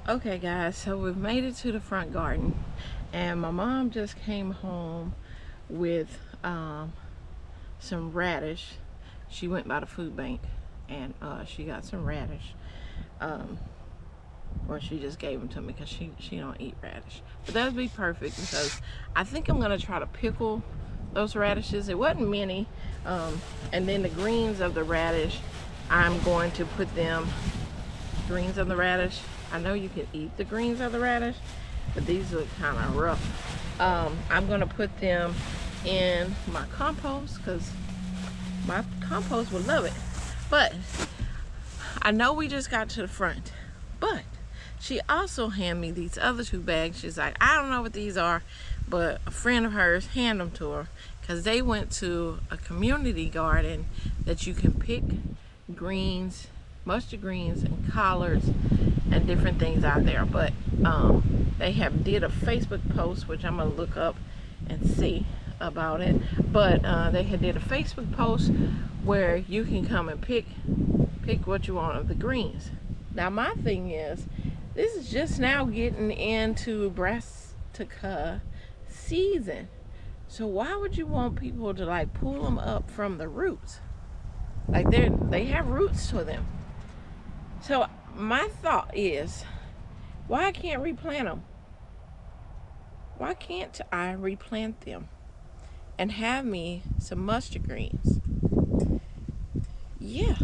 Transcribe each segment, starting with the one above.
Okay guys, so we've made it to the front garden and my mom just came home with some radish. She went by the food bank and she got some radish, or she just gave them to me because she don't eat radish, but that would be perfect because I think I'm gonna try to pickle those radishes. It wasn't many, and then the greens of the radish, I'm going to put them, greens of the radish, I know you can eat the greens of the radish, but these look kind of rough. I'm gonna put them in my compost because my compost will love it. But I know we just got to the front, but she also handed me these other two bags. She's like, I don't know what these are, but a friend of hers handed them to her because they went to a community garden that you can pick greens, mustard greens and collards and different things out there. But they have did a Facebook post, which I'm gonna look up and see about it. But they had did a Facebook post where you can come and pick what you want of the greens. Now my thing is, this is just now getting into brassica season, so why would you want people to like pull them up from the roots? Like they have roots to them. So my thought is, why I can't replant them? Why can't I replant them and have me some mustard greens? Yeah.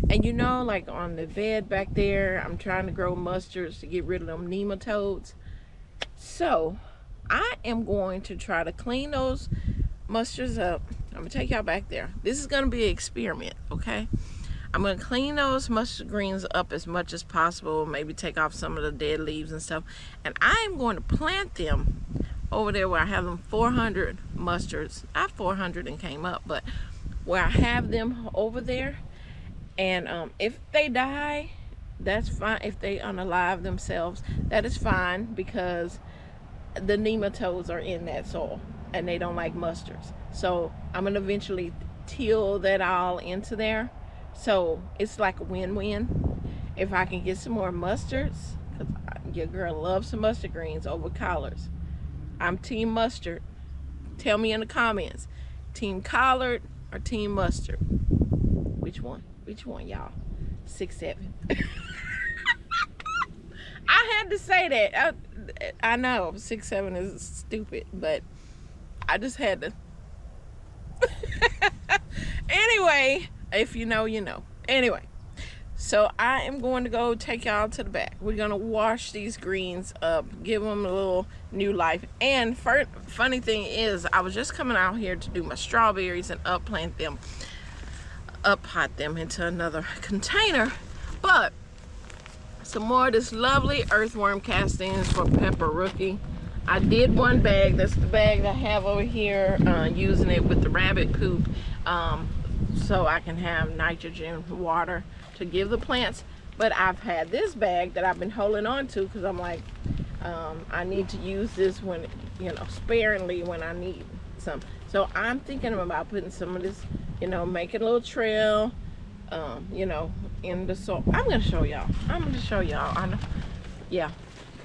And you know, like on the bed back there, I'm trying to grow mustards to get rid of them nematodes. So I am going to try to clean those mustards up. I'm gonna take y'all back there. This is gonna be an experiment, okay? I'm gonna clean those mustard greens up as much as possible, maybe take off some of the dead leaves and stuff, and I'm going to plant them over there where I have them 400 mustards. Not 400 and came up, but where I have them over there. And if they die, that's fine. If they unalive themselves, that is fine, because the nematodes are in that soil and they don't like mustards. So I'm gonna eventually till that all into there. So it's like a win-win. If I can get some more mustards, because your girl loves some mustard greens over collards. I'm team mustard. Tell me in the comments, team collard or team mustard? Which one? Which one, y'all? 6'7". I had to say that. I know 6'7" is stupid, but I just had to. Anyway, if you know, you know. Anyway, so I am going to go take y'all to the back. We're gonna wash these greens up, give them a little new life. And funny thing is, I was just coming out here to do my strawberries and uppot them into another container. But some more of this lovely earthworm castings for Pepper Rookie. I did one bag. That's the bag I have over here, using it with the rabbit poop, so I can have nitrogen water to give the plants. But I've had this bag that I've been holding on to because I'm like, I need to use this when, you know, sparingly when I need some. So I'm thinking about putting some of this, you know, making a little trail, you know, in the soil. I'm gonna show y'all. I know. Yeah.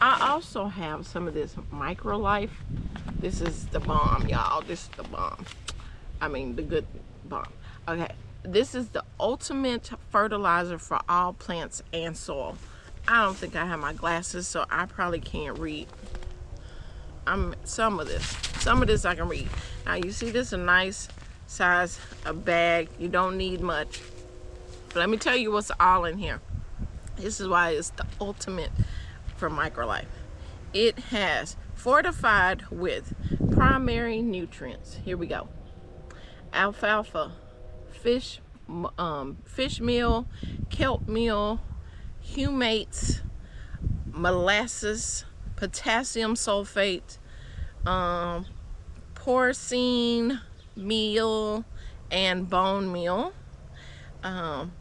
I also have some of this MicroLife. This is the bomb, y'all. This is the bomb. I mean, the good bomb. Okay. This is the ultimate fertilizer for all plants and soil. I don't think I have my glasses, so I probably can't read. Some of this I can read. Now you see this, a nice size of bag. You don't need much. But let me tell you what's all in here. This is why it's the ultimate for MicroLife. It has fortified with primary nutrients. Here we go. Alfalfa, fish meal, kelp meal, humates, molasses, potassium sulfate, porcine meal and bone meal,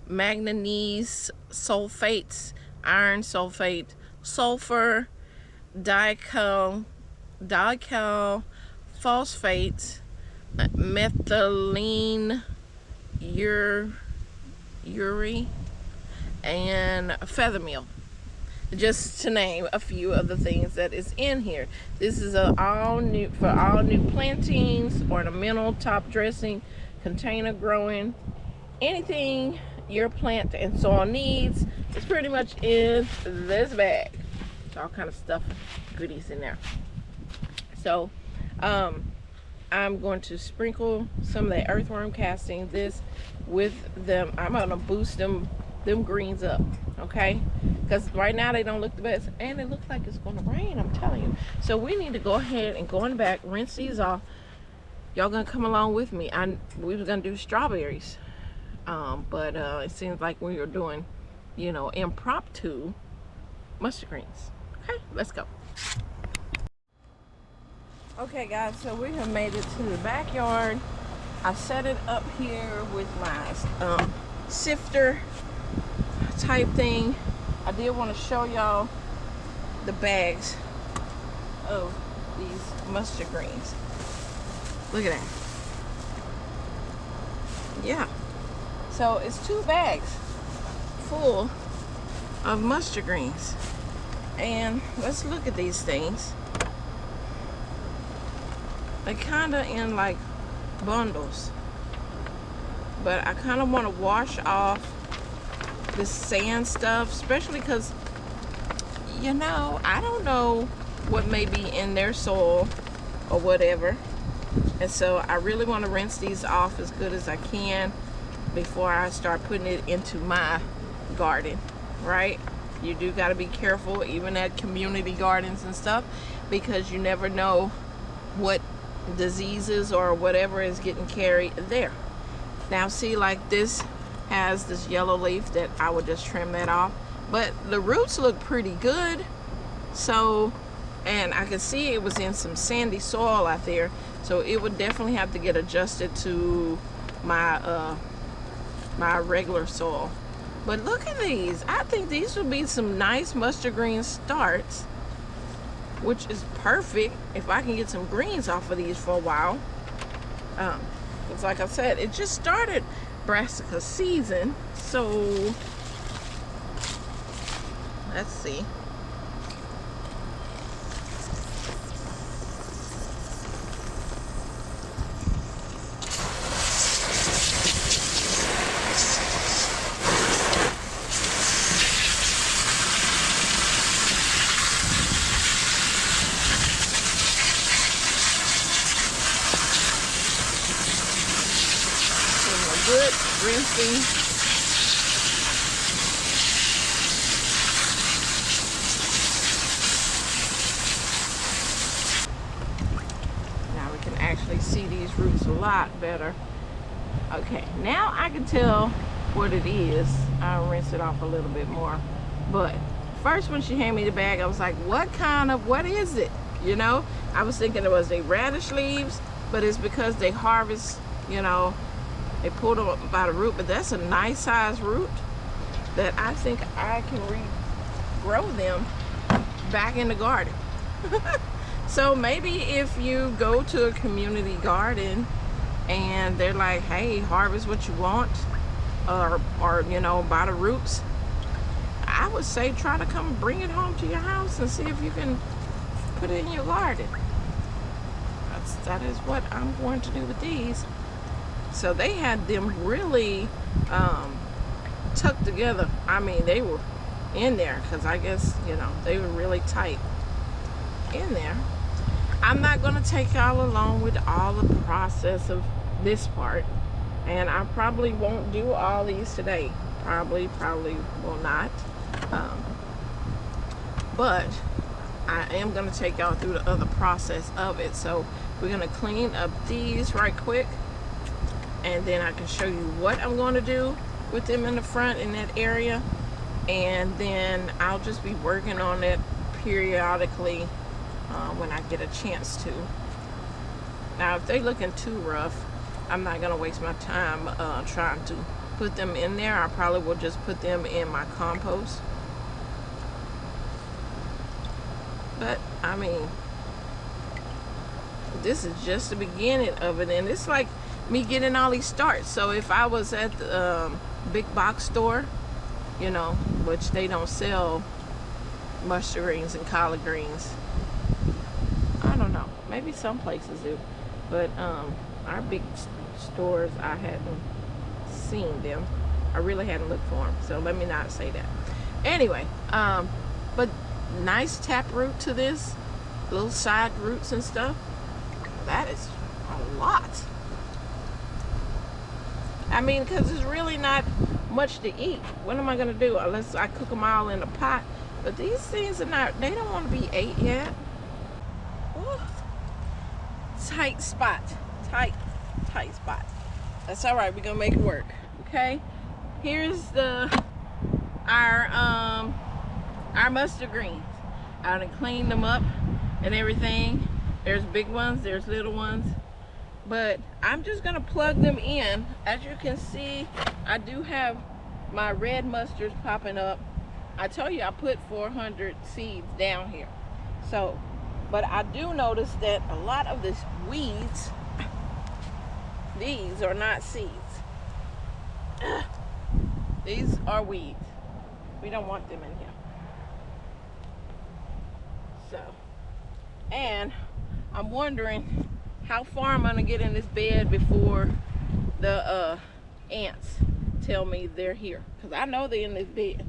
manganese sulfates, iron sulfate, sulfur, dical phosphate, methylene, urea, and feather meal, just to name a few of the things that is in here. This is all new for all new plantings, ornamental, top dressing, container growing, anything your plant and soil needs is pretty much in this bag. It's all kind of stuff, goodies in there. So I'm going to sprinkle some of the earthworm casting this with them. I'm gonna boost them greens up, okay? Because right now they don't look the best, and it looks like it's gonna rain, I'm telling you. So we need to go ahead and go in the back, rinse these off. Y'all gonna come along with me. We was gonna do strawberries, but it seems like we were doing, you know, impromptu mustard greens. Okay, let's go. Okay guys, so we have made it to the backyard. I set it up here with my sifter type thing. I did want to show y'all the bags of these mustard greens. Look at that. Yeah. So it's 2 bags full of mustard greens. And let's look at these things. They kind of in like bundles, but I kind of want to wash off this sand stuff, especially because, you know, I don't know what may be in their soil or whatever, and so I really want to rinse these off as good as I can before I start putting it into my garden, right? You do got to be careful even at community gardens and stuff, because you never know what diseases or whatever is getting carried there. Now see, like this has this yellow leaf that I would just trim that off, but the roots look pretty good. So, and I could see it was in some sandy soil out there, so it would definitely have to get adjusted to my my regular soil. But look at these. I think these would be some nice mustard green starts, which is perfect if I can get some greens off of these for a while. It's like I said, it just started brassica season, so let's see. Good rinsing. Now we can actually see these roots a lot better. Okay, now I can tell what it is. I'll rinse it off a little bit more. But first, when she handed me the bag, I was like, what is it? You know, I was thinking it was the radish leaves, but it's because they harvest, you know, they pulled them up by the root. But that's a nice size root that I think I can regrow them back in the garden. So maybe if you go to a community garden and they're like, hey, harvest what you want, or you know, by the roots, I would say try to come bring it home to your house and see if you can put it in your garden. That is what I'm going to do with these. So they had them really tucked together. I mean, they were in there because I guess, you know, they were really tight in there. I'm not going to take y'all along with all the process of this part, and I probably won't do all these today. Probably will not. But I am going to take y'all through the other process of it. So we're going to clean up these right quick, and then I can show you what I'm going to do with them in the front in that area, and then I'll just be working on it periodically when I get a chance to. Now if they're looking too rough, I'm not going to waste my time trying to put them in there. I probably will just put them in my compost. But I mean, this is just the beginning of it, and it's like me getting all these starts. So if I was at the big box store you know, which they don't sell mustard greens and collard greens. I don't know, maybe some places do, but our big stores, I hadn't seen them. I really hadn't looked for them, so let me not say that. Anyway, but nice tap root to this, little side roots and stuff. That is a lot. I mean, because it's really not much to eat. What am I gonna do unless I cook them all in a pot? But these things are not, they don't want to be ate yet. Ooh. Tight spot, tight spot. That's all right, we're gonna make it work. Okay, here's our mustard greens. I done cleaned them up and everything. There's big ones, there's little ones, but I'm just gonna plug them in. As you can see, I do have my red mustards popping up. I told you I put 400 seeds down here. So, but I do notice that a lot of these weeds, these are not seeds. These are weeds. We don't want them in here. So, and I'm wondering how far I'm gonna get in this bed before the ants tell me they're here, because I know they're in this bed,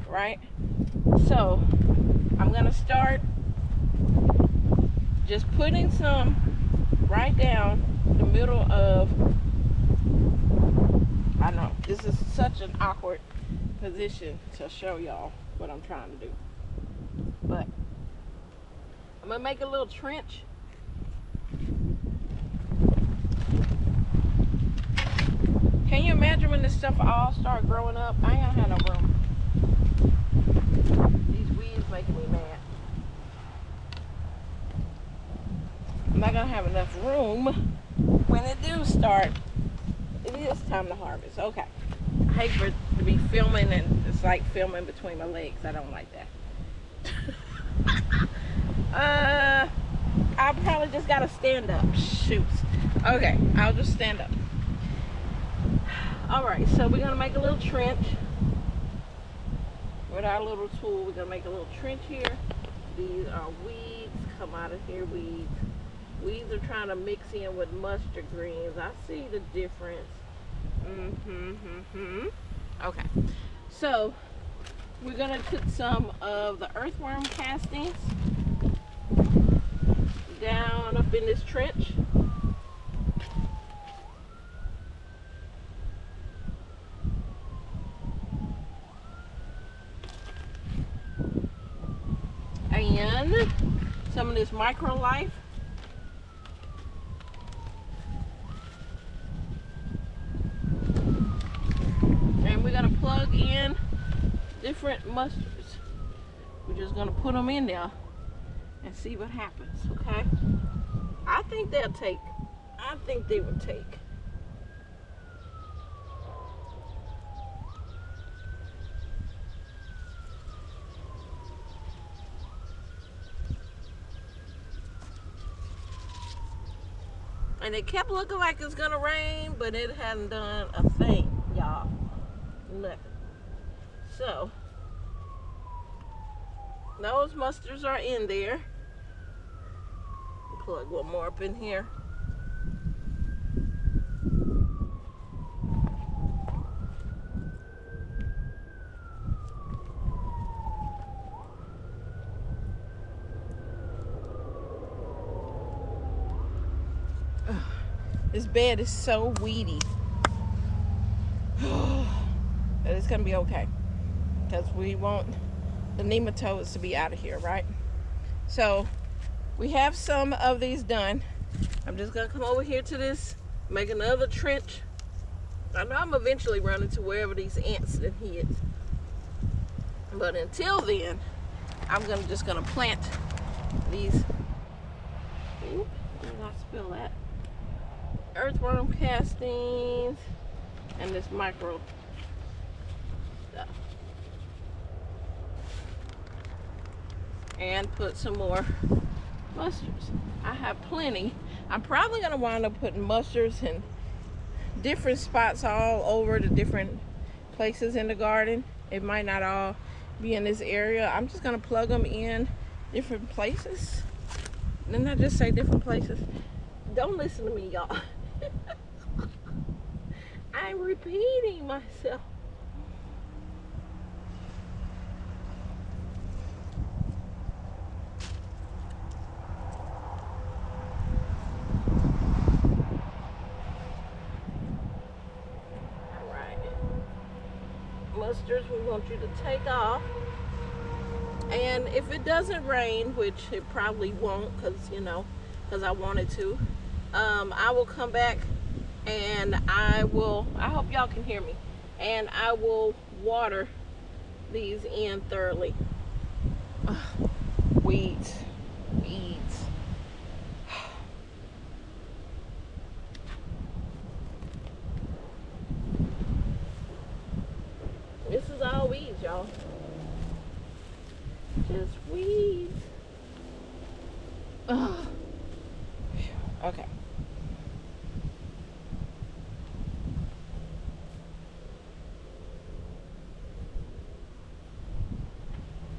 right? So I'm gonna start just putting some right down the middle of, I know this is such an awkward position to show y'all what I'm trying to do, but I'm gonna make a little trench. Can you imagine when this stuff all start growing up? I ain't gonna have no room. These weeds making me mad. I'm not gonna have enough room when it do start. It is time to harvest. Okay. I hate for it to be filming and it's like filming between my legs. I don't like that. I probably just gotta stand up. Shoot. Okay, I'll just stand up. Alright, so we're gonna make a little trench with our little tool. We're gonna make a little trench here. These are weeds. Come out of here, weeds. Weeds are trying to mix in with mustard greens. I see the difference. Okay, so we're gonna put some of the earthworm castings down up in this trench. And some of this microlife. And we're gonna plug in different mustards. We're just gonna put them in there and see what happens, okay? I think they'll take. I think they will take. And it kept looking like it's gonna rain, but it hadn't done a thing, y'all. Nothing. So, those mustards are in there. Plug one more up in here. This bed is so weedy. But it's gonna be okay, because we want the nematodes to be out of here, right? So we have some of these done. I'm just gonna come over here to this, make another trench. I know I'm eventually running to wherever these ants that hid, but until then I'm just gonna plant these. Oop, did not spill that. Earthworm castings and this micro stuff, and put some more mustards. I have plenty. I'm probably gonna wind up putting mustards in different spots all over the different places in the garden, It might not all be in this area. I'm just gonna plug them in different places. Didn't I just say different places? Don't listen to me, y'all. I'm repeating myself. Mustards, we want you to take off. And if it doesn't rain, which it probably won't, because I wanted to, I will come back and I hope y'all can hear me, and I will water these in thoroughly. Weeds. This is all weeds, y'all. Just weeds. Ugh. Okay.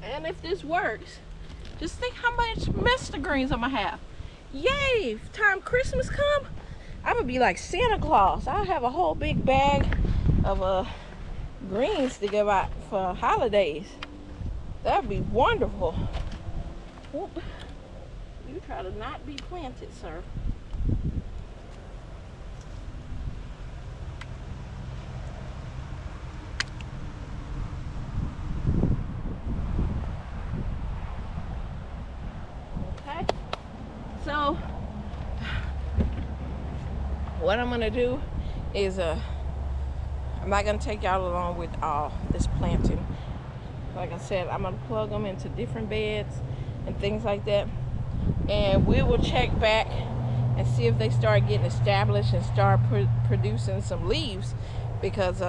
And if this works, just think how much Mr. Greens I'm gonna have. Yay! Time Christmas come, I'm gonna be like Santa Claus. I'll have a whole big bag of greens to give out for holidays. That'd be wonderful. Whoop. You try to not be planted, sir. Okay. So what I'm gonna do is I'm not gonna take y'all along with all this planting. Like I said, I'm gonna plug them into different beds and things like that, and we will check back and see if they start getting established and start producing some leaves, because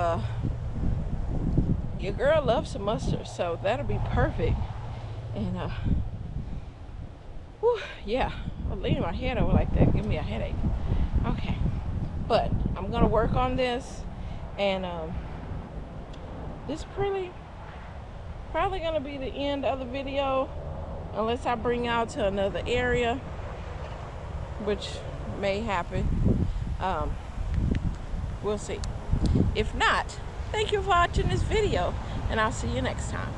your girl loves some mustard, so that'll be perfect. And whew, yeah, I'm leaning my head over like that, give me a headache. Okay, but I'm gonna work on this. And this probably gonna be the end of the video, unless I bring y'all to another area, which may happen. We'll see. If not, thank you for watching this video, and I'll see you next time.